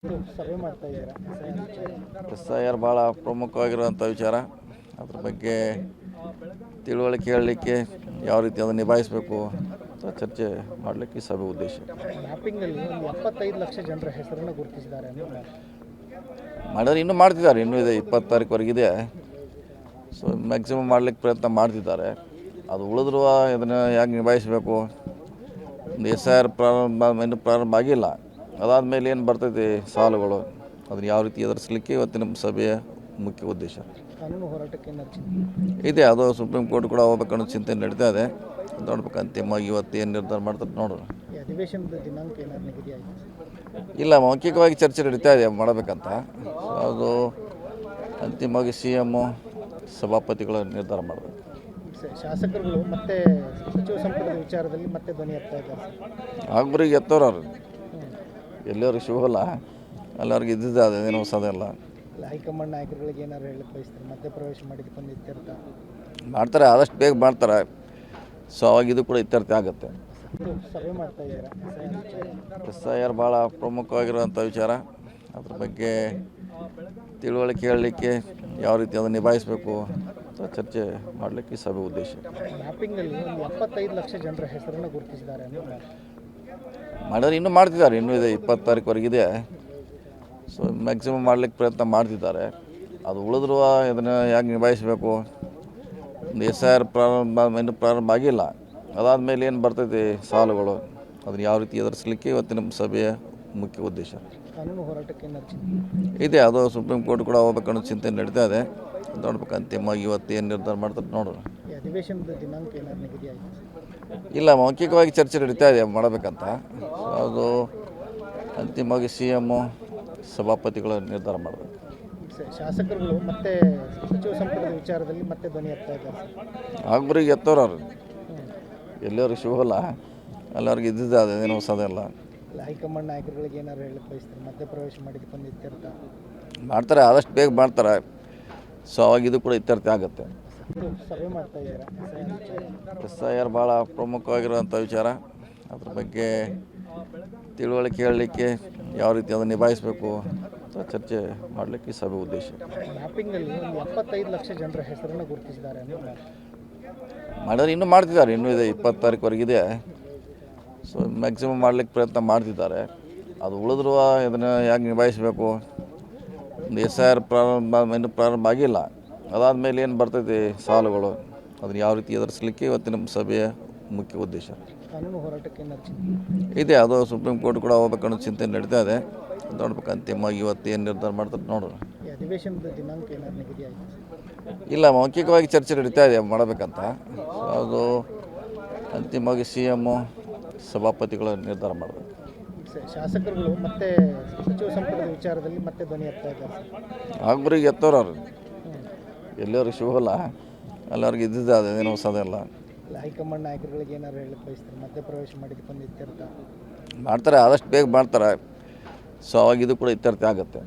ಸಭೆ ಮಾಡ್ತಾ ಇದ್ದೀರಾ SIR ಭಾಳ ಪ್ರಮುಖವಾಗಿರುವಂಥ ವಿಚಾರ. ಅದ್ರ ಬಗ್ಗೆ ತಿಳುವಳಿಕೆ ಹೇಳಲಿಕ್ಕೆ ಯಾವ ರೀತಿ ಅದನ್ನು ನಿಭಾಯಿಸಬೇಕು ಅಂತ ಚರ್ಚೆ ಮಾಡಲಿಕ್ಕೆ ಈ ಸಭೆ ಉದ್ದೇಶ. ಮ್ಯಾಪಿಂಗಲ್ಲಿ ಒಂದು 75 ಲಕ್ಷ ಜನರ ಹೆಸರನ್ನು ಗುರುತಿಸಿದ್ದಾರೆ ಮಾಡಿದ್ರೆ ಇನ್ನೂ ಮಾಡ್ತಿದ್ದಾರೆ, ಇನ್ನೂ ಇದೆ, 20 ತಾರೀಕುವರೆಗಿದೆ. ಸೊ ಮ್ಯಾಕ್ಸಿಮಮ್ ಮಾಡಲಿಕ್ಕೆ ಪ್ರಯತ್ನ ಮಾಡ್ತಿದ್ದಾರೆ. ಅದು ಉಳಿದ್ರೂ ಇದನ್ನು ಹೇಗೆ ನಿಭಾಯಿಸಬೇಕು, ಒಂದು SIR ಇನ್ನೂ ಪ್ರಾರಂಭ ಆಗಿಲ್ಲ. ಅದಾದಮೇಲೆ ಏನು ಬರ್ತೈತಿ ಸಾಲುಗಳು, ಅದನ್ನು ಯಾವ ರೀತಿ ಎದುರಿಸಲಿಕ್ಕೆ ಇವತ್ತಿನ ಸಭೆಯ ಮುಖ್ಯ ಉದ್ದೇಶ ಕಾನೂನು ಹೋರಾಟಕ್ಕೆ ಇದೆ. ಅದು ಸುಪ್ರೀಂ ಕೋರ್ಟ್ ಕೂಡ ಹೋಗ್ಬೇಕನ್ನೋ ಚಿಂತೆ ನಡೀತಾ ಇದೆ. ನೋಡ್ಬೇಕು ಅಂತಿಮವಾಗಿ ಇವತ್ತು ಏನು ನಿರ್ಧಾರ ಮಾಡ್ತಾರೆ ನೋಡೋಣ. ಅಧಿವೇಶನದ ದಿನಾಂಕ ಏನಾದ್ರು ನಿಗದಿ ಆಯಿತು? ಇಲ್ಲ, ಮೌಖಿಕವಾಗಿ ಚರ್ಚೆ ನಡೀತಾ ಇದೆ ಮಾಡಬೇಕಂತ. ಅದು ಅಂತಿಮವಾಗಿ CM ಸಭಾಪತಿಗಳು ನಿರ್ಧಾರ ಮಾಡಬೇಕು. ಶಾಸಕರುಗಳು ಮತ್ತೆ ಸಚಿವ ಸಂಪುಟದ ವಿಚಾರದಲ್ಲಿ ಮತ್ತೆ ಧ್ವನಿ ಎತ್ತಾ ಇದ್ದಾರೆ. ಆಗ್ಬರಿಗೆ ಎತ್ತೋರು ಅವ್ರು ಎಲ್ಲರಿಗೂ ಸಿಗೋಲ್ಲ, ಎಲ್ಲರಿಗೂ ಇದ್ದಿದ್ದೆ ಅದೇನು ಹೊಸದಲ್ಲ. ಹೈಕಮಾಂಡ್ ನಾಯಕರುಗಳಿಗೆ ಏನಾದ್ರು ಹೇಳಕ್ಕೆ ಬಯಸ್ತಾರೆ? ಮಧ್ಯಪ್ರವೇಶ ಮಾಡಿದ್ದಕ್ಕೊಂದು ಇತ್ಯರ್ಥ ಮಾಡ್ತಾರೆ, ಆದಷ್ಟು ಬೇಗ ಮಾಡ್ತಾರೆ. ಸೊ ಅವಾಗ ಇದು ಕೂಡ ಇತ್ಯರ್ಥ ಆಗುತ್ತೆ. ಸಭೆ ಮಾಡ್ತಾ ಇದ್ದೀರಾ SIR ಭಾಳ ಪ್ರಮುಖವಾಗಿರುವಂಥ ವಿಚಾರ. ಅದ್ರ ಬಗ್ಗೆ ತಿಳುವಳಿಕೆ ಹೇಳಲಿಕ್ಕೆ ಯಾವ ರೀತಿ ಅದನ್ನು ನಿಭಾಯಿಸಬೇಕು ಅಂತ ಚರ್ಚೆ ಮಾಡಲಿಕ್ಕೆ ಈ ಸಭೆ ಉದ್ದೇಶ. ಮ್ಯಾಪಿಂಗಲ್ಲಿ ಒಂದು 75 ಲಕ್ಷ ಜನರ ಹೆಸರನ್ನು ಗುರುತಿಸಿದ್ದಾರೆ ಮಾಡಿದ್ರೆ ಇನ್ನೂ ಮಾಡ್ತಿದ್ದಾರೆ, ಇನ್ನೂ ಇದೆ, 20 ತಾರೀಕುವರೆಗಿದೆ. ಸೊ ಮ್ಯಾಕ್ಸಿಮಮ್ ಮಾಡಲಿಕ್ಕೆ ಪ್ರಯತ್ನ ಮಾಡ್ತಿದ್ದಾರೆ. ಅದು ಉಳಿದ್ರೂ ಇದನ್ನು ಹೇಗೆ ನಿಭಾಯಿಸಬೇಕು, ಒಂದು SIR ಇನ್ನೂ ಪ್ರಾರಂಭ ಆಗಿಲ್ಲ. ಅದಾದಮೇಲೆ ಏನು ಬರ್ತೈತಿ ಸಾಲುಗಳು, ಅದನ್ನು ಯಾವ ರೀತಿ ಎದುರಿಸಲಿಕ್ಕೆ ಇವತ್ತಿನ ಸಭೆಯ ಮುಖ್ಯ ಉದ್ದೇಶ ಕಾನೂನು ಹೋರಾಟಕ್ಕೆ ಇದೆ. ಅದು ಸುಪ್ರೀಂ ಕೋರ್ಟ್ ಕೂಡ ಹೋಗ್ಬೇಕನ್ನೋ ಚಿಂತೆ ನಡೀತಾ ಇದೆ. ನೋಡ್ಬೇಕು ಅಂತಿಮವಾಗಿ ಇವತ್ತು ಏನು ನಿರ್ಧಾರ ಮಾಡ್ತಾರೆ ನೋಡೋಣ. ಅಧಿವೇಶನದ ದಿನಾಂಕ ಏನಾದ್ರು ನಿಗದಿ ಆಯಿತು? ಇಲ್ಲ, ಮೌಖಿಕವಾಗಿ ಚರ್ಚೆ ನಡೀತಾ ಇದೆ ಮಾಡಬೇಕಂತ. ಅದು ಅಂತಿಮವಾಗಿ CM ಸಭಾಪತಿಗಳು ನಿರ್ಧಾರ ಮಾಡಬೇಕು. ಶಾಸಕರುಗಳು ಮತ್ತೆ ಸಚಿವ ಸಂಪುಟದ ವಿಚಾರದಲ್ಲಿ ಮತ್ತೆ ಧ್ವನಿ ಎತ್ತಾ ಇದ್ದಾರೆ. ಆಗ್ಬರಿಗೆ ಎತ್ತೋರು ಅವ್ರು ಎಲ್ಲರಿಗೂ ಸಿಗೋಲ್ಲ, ಎಲ್ಲರಿಗೂ ಇದ್ದಿದ್ದೆ ಅದೇನು ಹೊಸದಲ್ಲ. ಹೈಕಮಾಂಡ್ ನಾಯಕರುಗಳಿಗೆ ಏನಾದ್ರು ಹೇಳಕ್ಕೆ ಬಯಸ್ತಾರೆ? ಮಧ್ಯಪ್ರವೇಶ ಮಾಡಿದ್ದಕ್ಕೊಂದು ಇತ್ಯರ್ಥ ಮಾಡ್ತಾರೆ, ಆದಷ್ಟು ಬೇಗ ಮಾಡ್ತಾರೆ. ಸೊ ಅವಾಗ ಇದು ಕೂಡ ಇತ್ಯರ್ಥ ಆಗುತ್ತೆ. ಸಭೆ ಮಾಡ್ತಾ ಇದ್ದೀರಾ SIR ಭಾಳ ಪ್ರಮುಖವಾಗಿರುವಂಥ ವಿಚಾರ. ಅದ್ರ ಬಗ್ಗೆ ತಿಳುವಳಿಕೆ ಹೇಳಲಿಕ್ಕೆ ಯಾವ ರೀತಿ ಅದನ್ನು ನಿಭಾಯಿಸಬೇಕು ಅಂತ ಚರ್ಚೆ ಮಾಡಲಿಕ್ಕೆ ಈ ಸಭೆ ಉದ್ದೇಶ. ಮ್ಯಾಪಿಂಗಲ್ಲಿ ಒಂದು 75 ಲಕ್ಷ ಜನರ ಹೆಸರನ್ನು ಗುರುತಿಸಿದ್ದಾರೆ ಮಾಡಿದ್ರೆ ಇನ್ನೂ ಮಾಡ್ತಿದ್ದಾರೆ, ಇನ್ನೂ ಇದೆ, 20 ತಾರೀಕುವರೆಗಿದೆ. ಸೊ ಮ್ಯಾಕ್ಸಿಮಮ್ ಮಾಡಲಿಕ್ಕೆ ಪ್ರಯತ್ನ ಮಾಡ್ತಿದ್ದಾರೆ. ಅದು ಉಳಿದ್ರೂ ಇದನ್ನು ಹೇಗೆ ನಿಭಾಯಿಸಬೇಕು, ಒಂದು SIR ಇನ್ನೂ ಪ್ರಾರಂಭ ಆಗಿಲ್ಲ. ಅದಾದಮೇಲೆ ಏನು ಬರ್ತೈತಿ ಸಾಲುಗಳು, ಅದನ್ನು ಯಾವ ರೀತಿ ಎದುರಿಸಲಿಕ್ಕೆ ಇವತ್ತಿನ ಸಭೆಯ ಮುಖ್ಯ ಉದ್ದೇಶ ಕಾನೂನು ಹೋರಾಟಕ್ಕೆ ಇದೆ. ಅದು ಸುಪ್ರೀಂ ಕೋರ್ಟ್ ಕೂಡ ಹೋಗ್ಬೇಕನ್ನೋ ಚಿಂತೆ ನಡೀತಾ ಇದೆ. ನೋಡ್ಬೇಕು ಅಂತಿಮವಾಗಿ ಇವತ್ತು ಏನು ನಿರ್ಧಾರ ಮಾಡ್ತಾರೆ ನೋಡೋಣ. ಅಧಿವೇಶನದ ದಿನಾಂಕ ಏನಾದ್ರು ನಿಗದಿ ಆಯಿತು? ಇಲ್ಲ, ಮೌಖಿಕವಾಗಿ ಚರ್ಚೆ ನಡೀತಾ ಇದೆ ಮಾಡಬೇಕಂತ. ಅದು ಅಂತಿಮವಾಗಿ CM ಸಭಾಪತಿಗಳು ನಿರ್ಧಾರ ಮಾಡಬೇಕು. ಶಾಸಕರುಗಳು ಮತ್ತೆ ಸಚಿವ ಸಂಪುಟದ ವಿಚಾರದಲ್ಲಿ ಮತ್ತೆ ಧ್ವನಿ ಎತ್ತಾ ಇದ್ದಾರೆ. ಆಗ್ಬರಿಗೆ ಎತ್ತೋರು ಅವ್ರು ಎಲ್ಲರಿಗೂ ಸಿಗೋಲ್ಲ, ಎಲ್ಲರಿಗೂ ಇದ್ದಿದ್ದೆ ಅದೇನು ಹೊಸದಲ್ಲ. ಹೈಕಮಾಂಡ್ ನಾಯಕರುಗಳಿಗೆ ಏನಾದ್ರು ಹೇಳಕ್ಕೆ ಬಯಸ್ತಾರೆ? ಮಧ್ಯಪ್ರವೇಶ ಮಾಡಿದ್ದಕ್ಕೊಂದು ಇತ್ಯರ್ಥ ಮಾಡ್ತಾರೆ, ಆದಷ್ಟು ಬೇಗ ಮಾಡ್ತಾರೆ. ಸೊ ಅವಾಗ ಇದು ಕೂಡ ಇತ್ಯರ್ಥ ಆಗುತ್ತೆ.